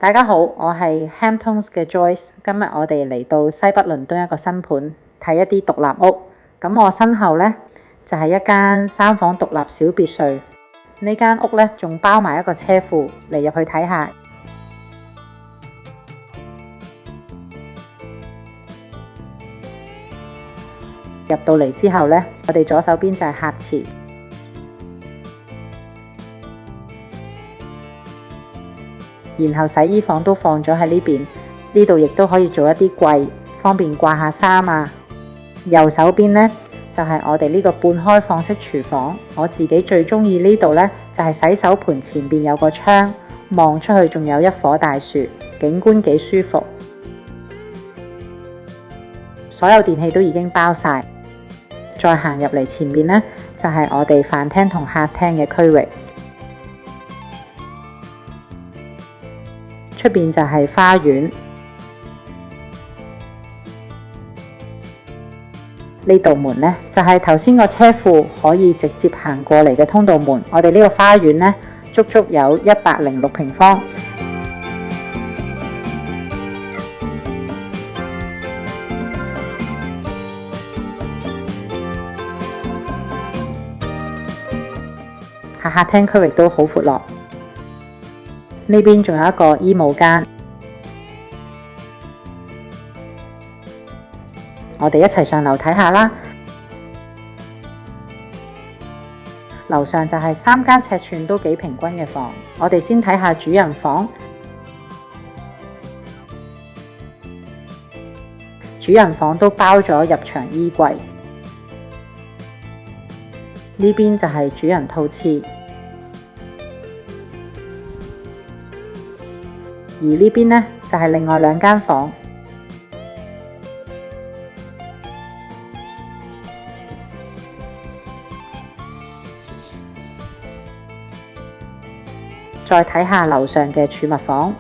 大家好，我係 Hamptons 嘅 Joyce。今日我哋嚟到西北倫敦一個新盤睇一啲獨立屋。咁我身後呢，就係一間3房獨立小別墅。呢間屋呢，仲包埋一個車庫，嚟入去睇下。入到嚟之後呢，我哋左手邊就係客池。然後洗衣房都放咗喺呢邊，呢度亦都可以做一啲櫃，方便掛下衫啊。右手邊呢，就係我哋呢個半開放式廚房。我自己最中意呢度呢，就係洗手盆前邊有個窗，望出去仲有一棵大樹，景觀幾舒服。所有電器都已經包晒。再行入嚟前面呢，就係我哋飯廳同客廳嘅區域。出邊就係花園，呢道門呢，就係頭先個車庫可以直接行過嚟嘅通道門。我哋呢個花園呢，足足有106平方。客廳區域都好闊落。呢邊仲有一個衣帽間，我哋一齊上樓睇下啦。樓上就係3間尺寸都幾平均嘅房，我哋先睇下主人房。主人房都包咗入牆衣櫃，呢邊就係主人套廁。而呢邊呢，就係另外2間房。再睇下樓上嘅儲物房。